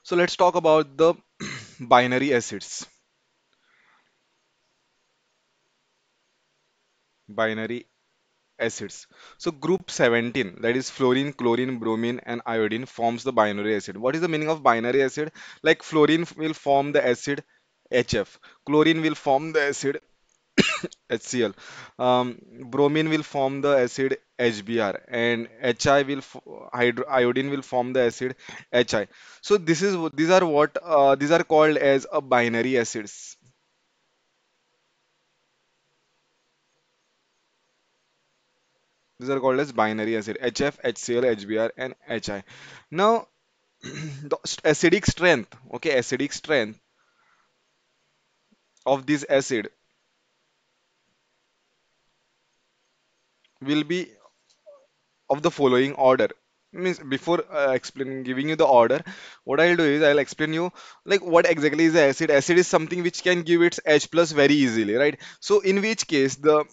So let's talk about the binary acids. Binary acids. So group 17, that is fluorine, chlorine, bromine, and iodine forms the binary acid. What is the meaning of binary acid? Like fluorine will form the acid HF, chlorine will form the acid HCl, bromine will form the acid HBr, and HI will iodine will form the acid HI. So these are what these are called as a binary acids. These are called as binary acid HF, HCl, HBr, and HI. Now, the acidic strength, okay, acidic strength of this acid will be of the following order. Means before explaining, giving you the order, what I'll do is I'll explain you like what exactly is the acid. Acid is something which can give its H plus very easily, right? So in which case the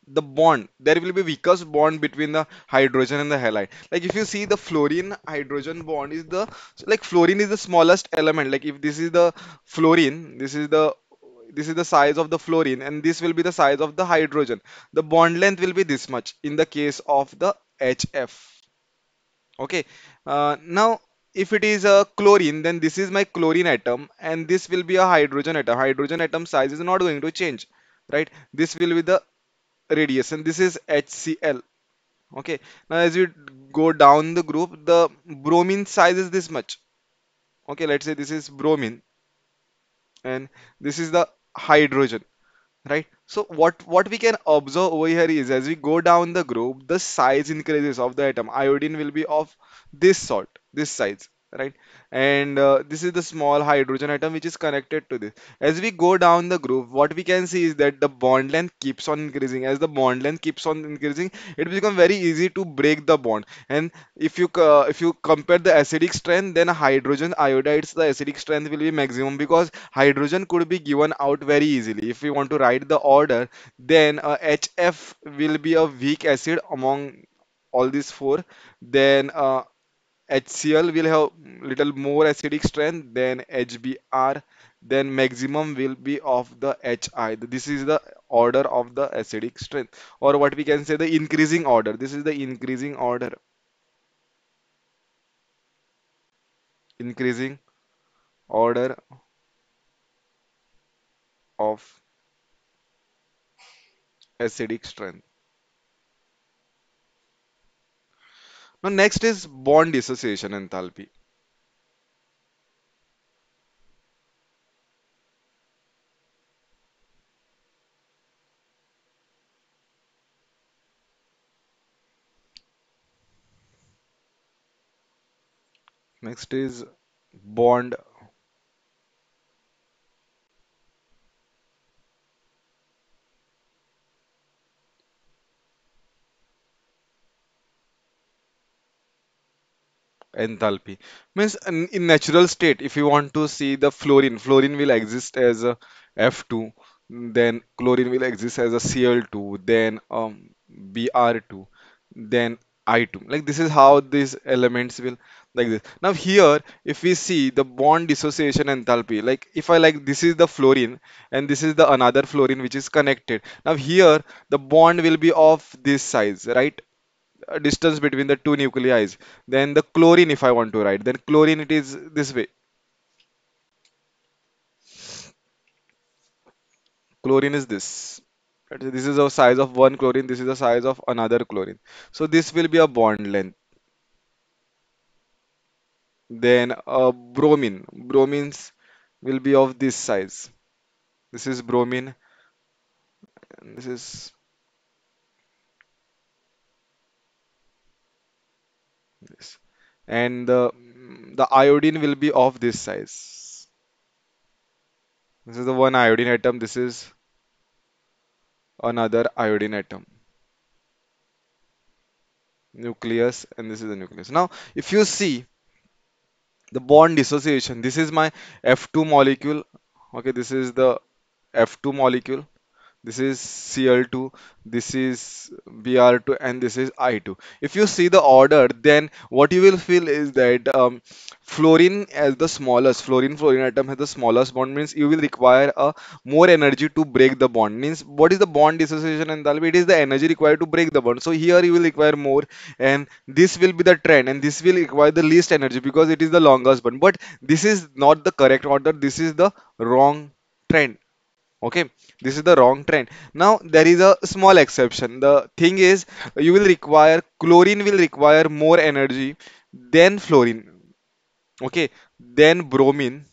bond, there will be weakest bond between the hydrogen and the halide. Like if you see the fluorine hydrogen bond is the, like fluorine is the smallest element. Like if this is the fluorine, this is the size of the fluorine, and this will be the size of the hydrogen. The bond length will be this much in the case of the HF. Okay. Now if it is a chlorine, then this is my chlorine atom, and this will be a hydrogen atom. Hydrogen atom size is not going to change, right? This will be the radius, and this is HCl. Okay. Now as you go down the group, the bromine size is this much. Okay, let's say this is bromine, and this is the hydrogen, right? So what we can observe over here is as we go down the group, the size increases of the atom. Iodine will be of this sort, this size, right? And this is the small hydrogen atom which is connected to this. As we go down the group, what we can see is that the bond length keeps on increasing. As the bond length keeps on increasing, it becomes very easy to break the bond. And if you compare the acidic strength, then hydrogen iodides, the acidic strength will be maximum because hydrogen could be given out very easily. If we want to write the order, then HF will be a weak acid among all these four. Then HCl will have little more acidic strength than HBr. Then maximum will be of the HI. This is the order of the acidic strength, or what we can say the increasing order. This is the increasing order, increasing order of acidic strength. Now next is bond dissociation enthalpy. Next is bond enthalpy. Means in natural state, if you want to see the fluorine will exist as a F2, then chlorine will exist as a Cl2, then Br2, then I2. Like this is how these elements will like this. Now here, if we see the bond dissociation enthalpy, like if I like this is the fluorine and this is the another fluorine which is connected. Now here the bond will be of this size, right? Distance between the two nuclei. Then the chlorine, if I want to write, then chlorine it is this way. Chlorine is this. Right? This is the size of one chlorine. This is the size of another chlorine. So this will be a bond length. Then bromine. Bromines will be of this size. This is bromine. And this is this. And the iodine will be of this size. This is the one iodine atom. This is another iodine atom. Nucleus, and this is the nucleus. Now, if you see the bond dissociation, this is my F2 molecule. Okay, this is the F2 molecule. this is Cl2, this is Br2, and this is I2. If you see the order, then what you will feel is that fluorine as the smallest, fluorine atom has the smallest bond, means you will require a more energy to break the bond. Means what is the bond dissociation enthalpy? It is the energy required to break the bond. So here you will require more, and this will be the trend, and this will require the least energy because it is the longest bond. But this is not the correct order. This is the wrong trend. Okay, this is the wrong trend. Now there is a small exception. The thing is, you will require chlorine will require more energy than fluorine. Okay, then bromine,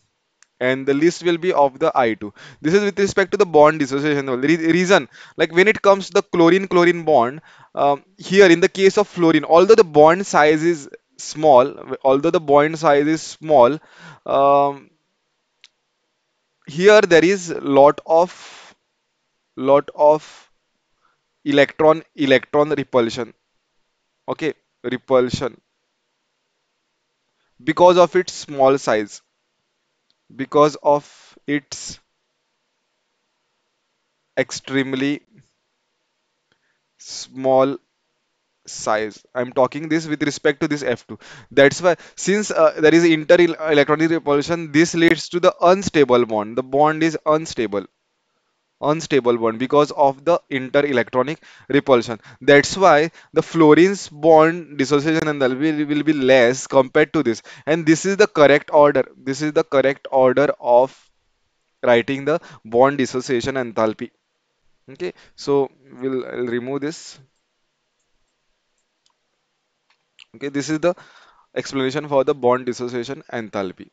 and the list will be of the I2. This is with respect to the bond dissociation. The reason, like when it comes to the chlorine bond, here in the case of fluorine, although the bond size is small, although the bond size is small, um, here there is lot of electron repulsion. Okay, repulsion because of its small size, because of its extremely small size. I'm talking this with respect to this F2. That's why, since there is inter electronic repulsion, this leads to the unstable bond. The bond is unstable bond because of the inter-electronic repulsion. That's why the fluorine's bond dissociation enthalpy will be less compared to this. And this is the correct order. This is the correct order of writing the bond dissociation enthalpy. Okay, so I'll remove this. Okay, this is the explanation for the bond dissociation enthalpy.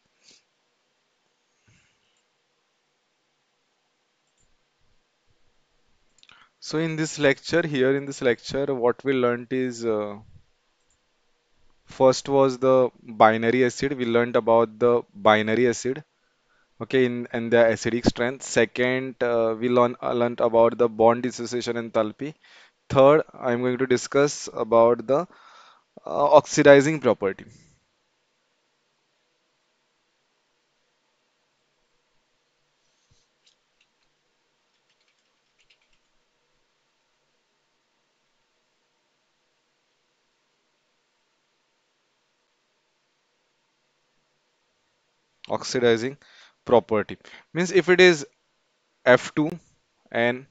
So in this lecture, here in this lecture, what we learned is first was the binary acid. We learned about the binary acid. Okay, in the acidic strength. Second, we learned about the bond dissociation enthalpy. Third, I'm going to discuss about the oxidizing property. Oxidizing property means if it is F2 and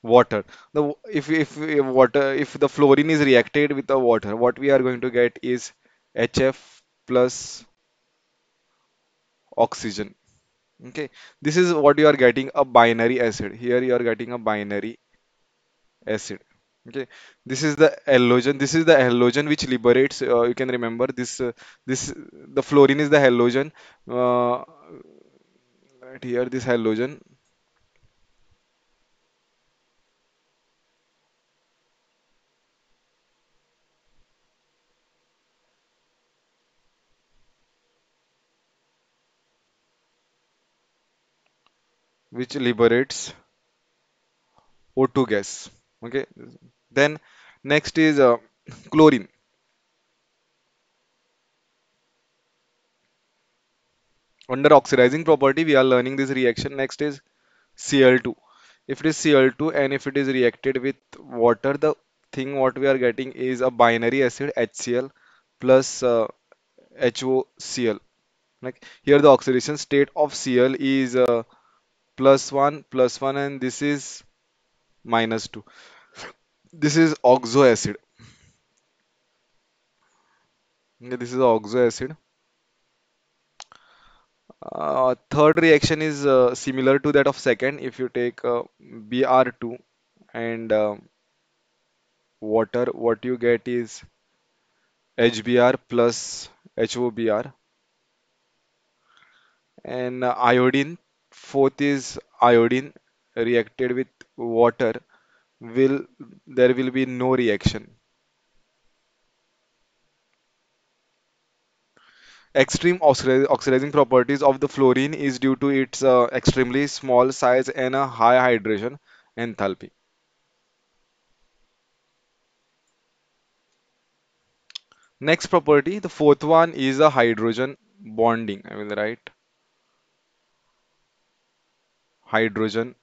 water, if the fluorine is reacted with the water, what we are going to get is HF plus oxygen. Okay, this is what you are getting, a binary acid. Here you are getting a binary acid. Okay, this is the halogen. This is the halogen which liberates. You can remember this. This the fluorine is the halogen. Right here, this halogen, which liberates O2 gas. Okay, then next is chlorine. Under oxidizing property, we are learning this reaction. Next is Cl2. If it is Cl2 and if it is reacted with water, the thing what we are getting is a binary acid HCl plus HOCl. Like here, the oxidation state of Cl is plus 1, and this is -2. This is oxo acid. Okay, this is oxo acid. Third reaction is similar to that of second. If you take Br2 and water, what you get is HBr plus HOBr, and iodine. Fourth is iodine reacted with water, will there will be no reaction. Extreme oxidizing properties of the fluorine is due to its extremely small size and a high hydration enthalpy. Next property, the fourth one is a hydrogen bonding. I will write hydrogen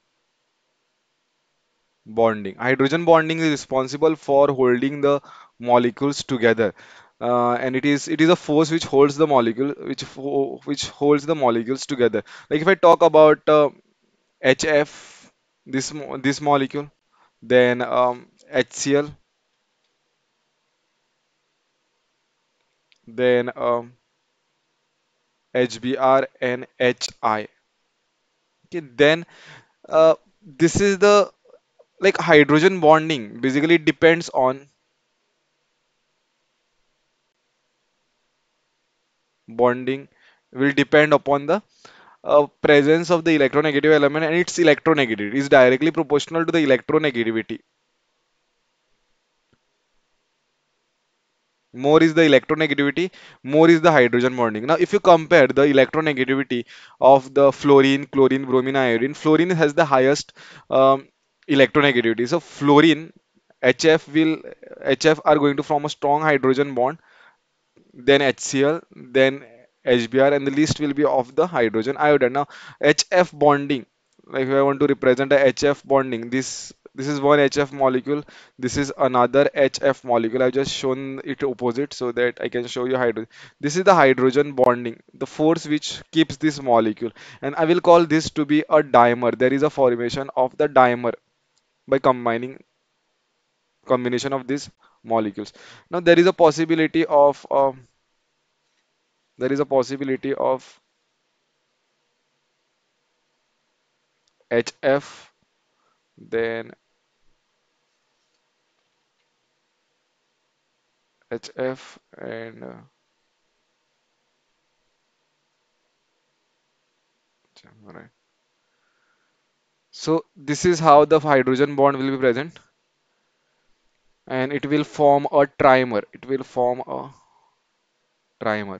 Bonding. Hydrogen bonding is responsible for holding the molecules together. And it is a force which holds the molecule which holds the molecules together. Like if I talk about HF, this molecule, then HCl, then HBr and HI. Okay, then this is the like hydrogen bonding basically depends on bonding will depend upon the presence of the electronegative element, and its electronegativity is directly proportional to the electronegativity. More is the electronegativity, more is the hydrogen bonding. Now if you compare the electronegativity of the fluorine, chlorine, bromine, iodine, fluorine has the highest um, electronegativity. So fluorine, HF will HF are going to form a strong hydrogen bond, then HCl, then HBr, and the list will be of the hydrogen iodide. Now, HF bonding, like if I want to represent a HF bonding, this is one HF molecule, this is another HF molecule. I've just shown it opposite so that I can show you hydrogen. This is the hydrogen bonding, the force which keeps this molecule, and I will call this to be a dimer. There is a formation of the dimer by combining combination of these molecules. Now there is a possibility of HF, then HF, and right. So this is how the hydrogen bond will be present, and it will form a trimer. It will form a trimer.